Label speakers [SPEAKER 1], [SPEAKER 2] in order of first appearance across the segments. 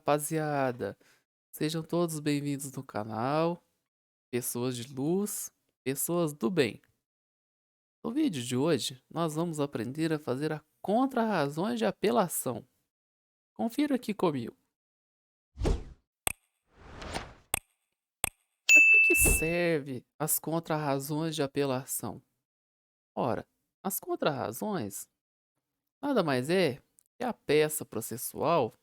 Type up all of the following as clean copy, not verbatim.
[SPEAKER 1] rapaziada! Sejam todos bem-vindos no canal, pessoas de luz, pessoas do bem. No vídeo de hoje, nós vamos aprender a fazer a contra-razões de apelação. Confira aqui comigo. Para que serve as contra-razões de apelação? Ora, as contra-razões nada mais é que a peça processual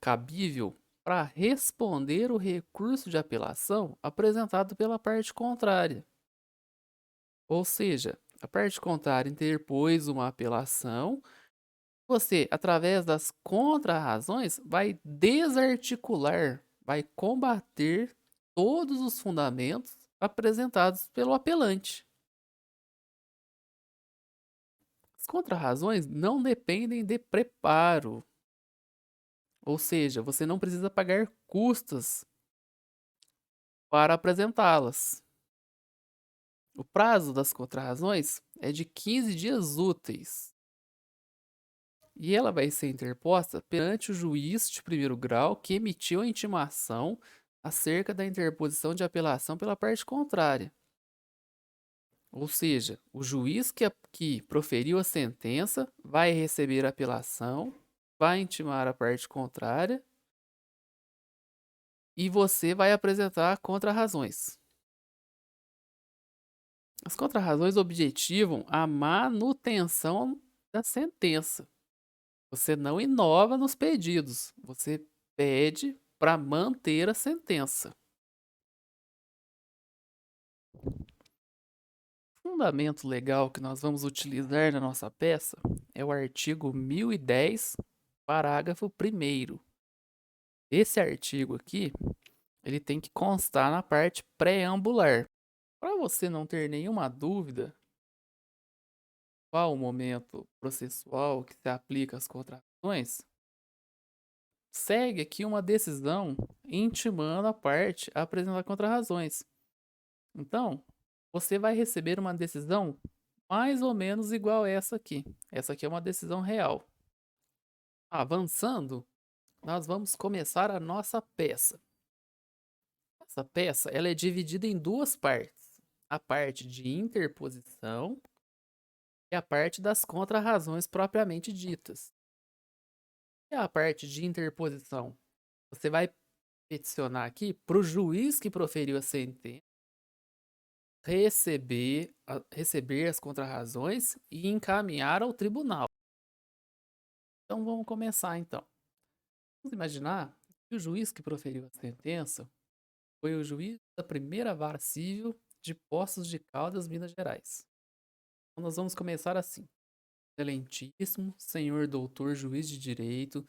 [SPEAKER 1] cabível para responder o recurso de apelação apresentado pela parte contrária. Ou seja, a parte contrária interpôs uma apelação, você, através das contrarrazões, vai desarticular, vai combater todos os fundamentos apresentados pelo apelante. As contrarrazões não dependem de preparo, ou seja, você não precisa pagar custas para apresentá-las. O prazo das contrarrazões é de 15 dias úteis. E ela vai ser interposta perante o juiz de primeiro grau que emitiu a intimação acerca da interposição de apelação pela parte contrária. Ou seja, o juiz que proferiu a sentença vai receber a apelação, vai intimar a parte contrária e você vai apresentar contrarrazões. As contrarrazões objetivam a manutenção da sentença. Você não inova nos pedidos, você pede para manter a sentença. O fundamento legal que nós vamos utilizar na nossa peça é o artigo 1010, parágrafo 1º. Esse artigo aqui, ele tem que constar na parte preambular. Para você não ter nenhuma dúvida qual o momento processual que se aplica às contrações, segue aqui uma decisão intimando a parte a apresentar contrarrazões. Então, você vai receber uma decisão mais ou menos igual a essa aqui. Essa aqui é uma decisão real. Avançando, nós vamos começar a nossa peça. Essa peça ela é dividida em duas partes. A parte de interposição e a parte das contrarrazões propriamente ditas. E a parte de interposição? Você vai peticionar aqui para o juiz que proferiu a sentença receber as contrarrazões e encaminhar ao tribunal. Então vamos começar então. Vamos imaginar que o juiz que proferiu a sentença foi o juiz da primeira vara civil de Poços de Caldas, Minas Gerais. Então nós vamos começar assim. Excelentíssimo senhor doutor juiz de direito,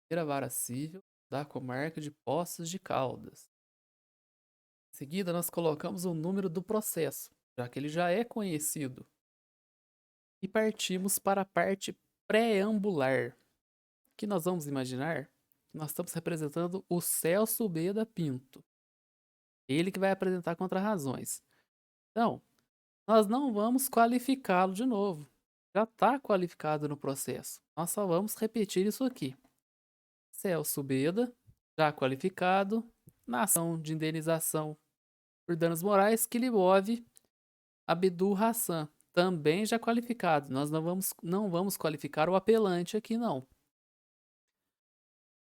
[SPEAKER 1] primeira vara civil da comarca de Poços de Caldas. Em seguida, nós colocamos o número do processo, já que ele já é conhecido. E partimos para a parte preambular, que nós vamos imaginar que nós estamos representando o Celso Beda Pinto. Ele que vai apresentar contrarrazões. Então, nós não vamos qualificá-lo de novo. Já está qualificado no processo. Nós só vamos repetir isso aqui. Celso Beda, já qualificado, na ação de indenização por danos morais que lhe move Abdul Hassan, também já qualificado. Nós não vamos qualificar o apelante aqui, não.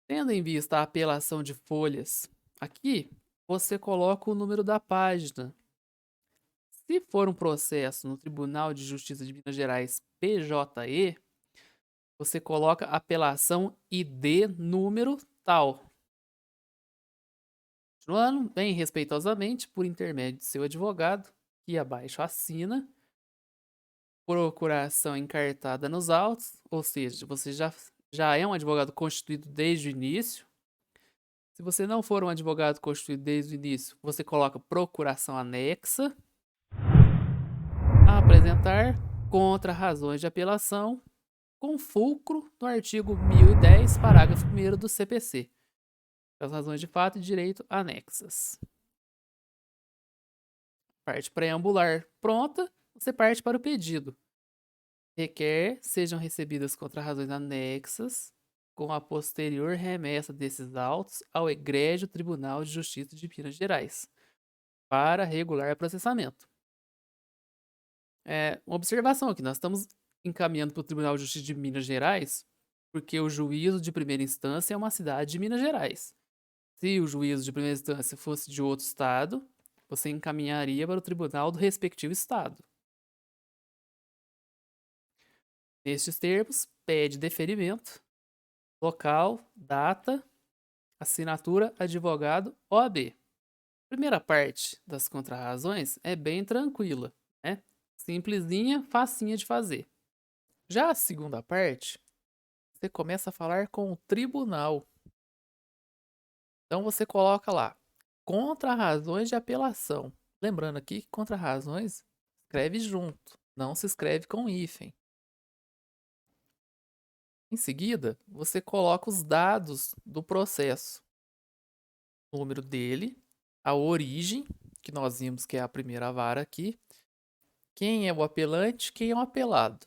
[SPEAKER 1] Tendo em vista a apelação de folhas, aqui você coloca o número da página. Se for um processo no Tribunal de Justiça de Minas Gerais PJE, você coloca apelação ID número tal. Continuando, bem respeitosamente, por intermédio de seu advogado, que abaixo assina, procuração encartada nos autos, ou seja, você já é um advogado constituído desde o início. Se você não for um advogado constituído desde o início, você coloca procuração anexa a apresentar contra razões de apelação com fulcro no artigo 1010, parágrafo 1º do CPC. As razões de fato e direito anexas. Parte preambular pronta, você parte para o pedido. Requer sejam recebidas contrarrazões anexas com a posterior remessa desses autos ao egrégio Tribunal de Justiça de Minas Gerais, para regular processamento. Uma observação aqui, nós estamos encaminhando para o Tribunal de Justiça de Minas Gerais, porque o juízo de primeira instância é uma cidade de Minas Gerais. Se o juízo de primeira instância fosse de outro estado, você encaminharia para o tribunal do respectivo estado. Nestes termos, pede deferimento, local, data, assinatura, advogado, OAB. A primeira parte das contrarrazões é bem tranquila, né? Simplesinha, facinha de fazer. Já a segunda parte, você começa a falar com o tribunal. Então você coloca lá, contrarrazões de apelação. Lembrando aqui que contrarrazões escreve junto, não se escreve com hífen. Em seguida, você coloca os dados do processo. O número dele, a origem, que nós vimos que é a primeira vara aqui, quem é o apelante, quem é o apelado.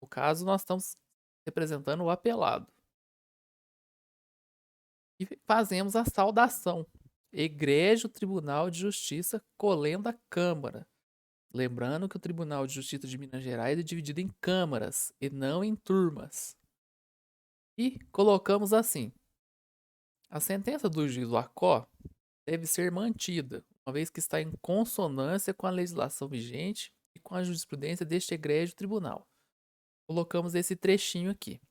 [SPEAKER 1] No caso, nós estamos representando o apelado. E fazemos a saudação. Egrégio Tribunal de Justiça, Colenda Câmara. Lembrando que o Tribunal de Justiça de Minas Gerais é dividido em câmaras e não em turmas. E colocamos assim: a sentença do juiz Lacó deve ser mantida, uma vez que está em consonância com a legislação vigente e com a jurisprudência deste egrégio tribunal. Colocamos esse trechinho aqui.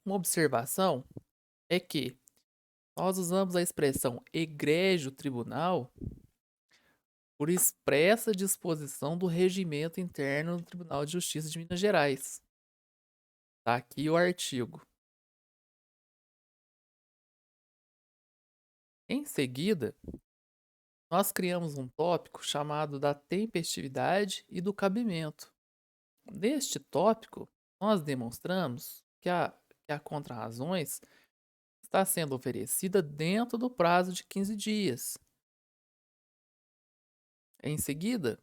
[SPEAKER 1] Uma observação é que nós usamos a expressão egrégio tribunal por expressa disposição do regimento interno do Tribunal de Justiça de Minas Gerais. Tá aqui o artigo. Em seguida, nós criamos um tópico chamado da tempestividade e do cabimento. Neste tópico, nós demonstramos que a contrarrazões está sendo oferecida dentro do prazo de 15 dias. Em seguida,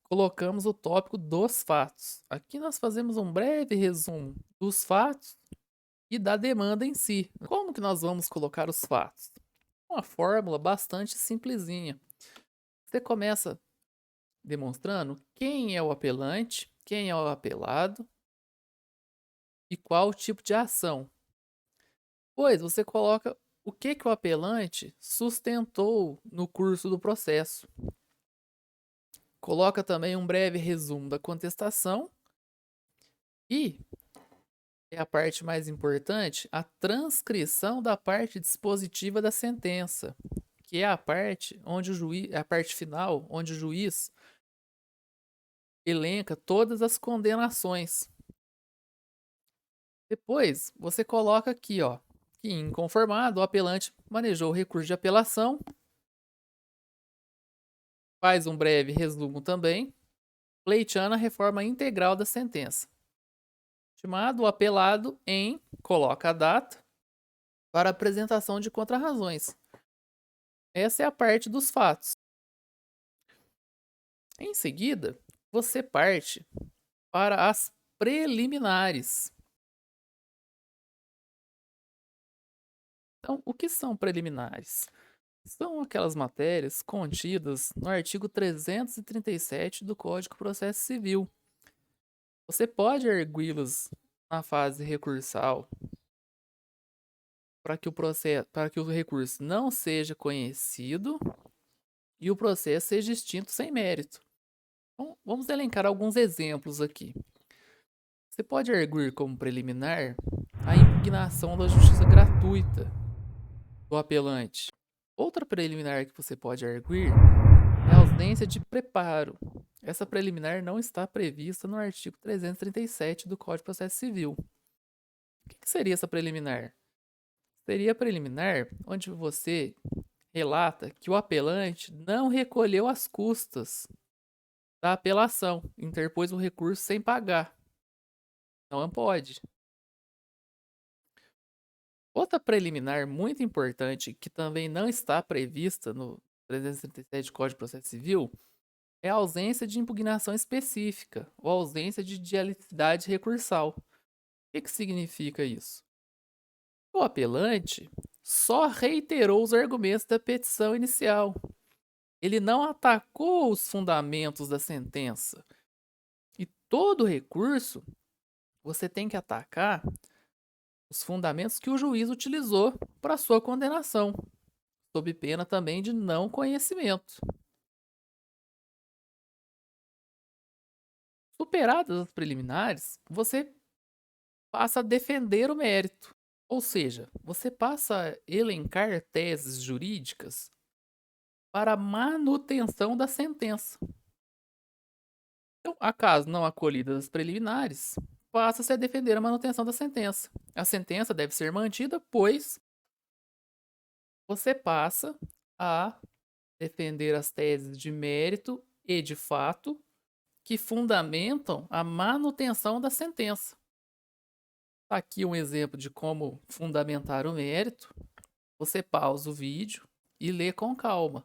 [SPEAKER 1] colocamos o tópico dos fatos. Aqui nós fazemos um breve resumo dos fatos e da demanda em si. Como que nós vamos colocar os fatos? Uma fórmula bastante simplesinha. Você começa demonstrando quem é o apelante, quem é o apelado e qual o tipo de ação. Pois você coloca o que o apelante sustentou no curso do processo. Coloca também um breve resumo da contestação e, é a parte mais importante, a transcrição da parte dispositiva da sentença, que é a parte onde o juiz, é a parte final, onde o juiz elenca todas as condenações. Depois, você coloca aqui, ó, que inconformado, o apelante manejou o recurso de apelação, faz um breve resumo também, pleiteando a reforma integral da sentença. Chamado o apelado em, coloca a data, para apresentação de contrarrazões. Essa é a parte dos fatos. Em seguida, você parte para as preliminares. Então, o que são preliminares? São aquelas matérias contidas no artigo 337 do Código de Processo Civil. Você pode arguí-las na fase recursal para que o recurso não seja conhecido e o processo seja extinto sem mérito. Então, vamos elencar alguns exemplos aqui. Você pode arguir como preliminar a impugnação da justiça gratuita do apelante. Outra preliminar que você pode arguir é a ausência de preparo. Essa preliminar não está prevista no artigo 337 do Código de Processo Civil. O que seria essa preliminar? Seria a preliminar onde você relata que o apelante não recolheu as custas da apelação, interpôs o recurso sem pagar. Não pode. Outra preliminar muito importante que também não está prevista no 337 do Código de Processo Civil é a ausência de impugnação específica ou ausência de dialicidade recursal. que significa isso? O apelante só reiterou os argumentos da petição inicial. Ele não atacou os fundamentos da sentença. E todo recurso, você tem que atacar os fundamentos que o juiz utilizou para sua condenação, sob pena também de não conhecimento. Superadas as preliminares, você passa a defender o mérito. Ou seja, você passa a elencar teses jurídicas para a manutenção da sentença. Então, acaso não acolhidas as preliminares, passa-se a defender a manutenção da sentença. A sentença deve ser mantida, pois você passa a defender as teses de mérito e de fato que fundamentam a manutenção da sentença. Tá aqui um exemplo de como fundamentar o mérito. Você pausa o vídeo e lê com calma.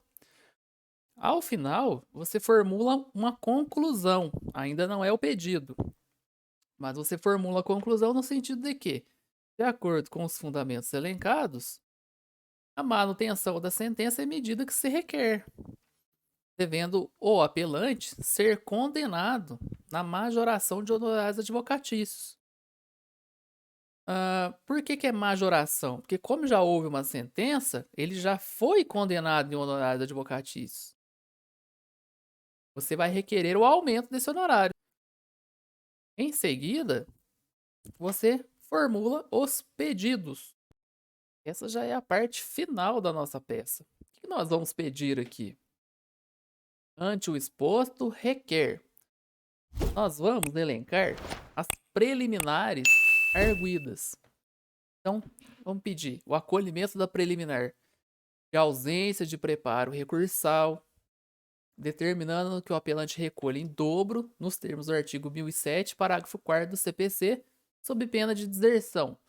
[SPEAKER 1] Ao final, você formula uma conclusão. Ainda não é o pedido, mas você formula a conclusão no sentido de que, de acordo com os fundamentos elencados, a manutenção da sentença é medida que se requer, devendo o apelante ser condenado na majoração de honorários advocatícios. Por que é majoração? Porque como já houve uma sentença, ele já foi condenado em honorários advocatícios. Você vai requerer o aumento desse honorário. Em seguida, você formula os pedidos. Essa já é a parte final da nossa peça. O que nós vamos pedir aqui? Ante o exposto, requer. Nós vamos elencar as preliminares arguidas. Então, vamos pedir o acolhimento da preliminar de ausência de preparo recursal, determinando que o apelante recolha em dobro, nos termos do artigo 1007, parágrafo 4º do CPC, sob pena de deserção.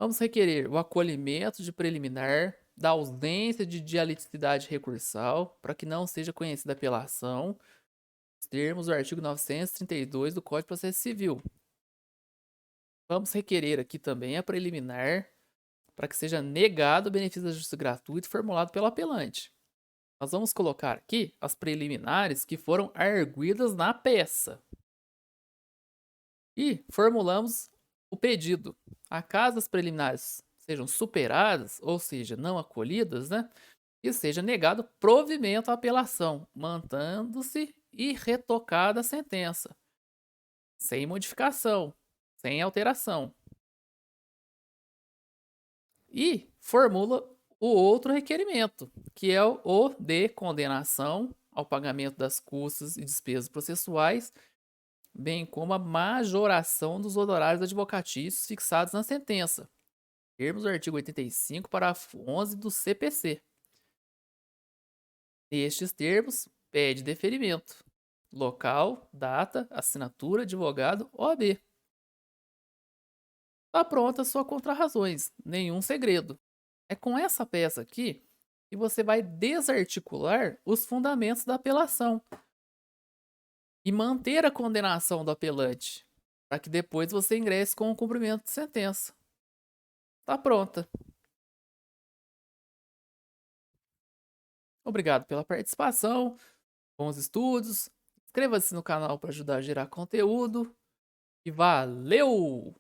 [SPEAKER 1] Vamos requerer o acolhimento de preliminar da ausência de dialeticidade recursal, para que não seja conhecida a apelação, nos termos do artigo 932 do Código de Processo Civil. Vamos requerer aqui também a preliminar para que seja negado o benefício da justiça gratuita formulado pelo apelante. Nós vamos colocar aqui as preliminares que foram arguidas na peça. E formulamos o pedido. Acaso as preliminares sejam superadas, ou seja, não acolhidas, e seja negado provimento à apelação, mantendo-se irretocada a sentença, sem modificação, sem alteração. E formula o outro requerimento, que é o de condenação ao pagamento das custas e despesas processuais, bem como a majoração dos honorários advocatícios fixados na sentença, termos do artigo 85, parágrafo 11 do CPC. Nestes termos, pede deferimento. Local, data, assinatura, advogado, OAB. Está pronta a sua contrarrazões, nenhum segredo. É com essa peça aqui que você vai desarticular os fundamentos da apelação e manter a condenação do apelante, para que depois você ingresse com o cumprimento de sentença. Está pronta. Obrigado pela participação, bons estudos. Inscreva-se no canal para ajudar a gerar conteúdo e valeu!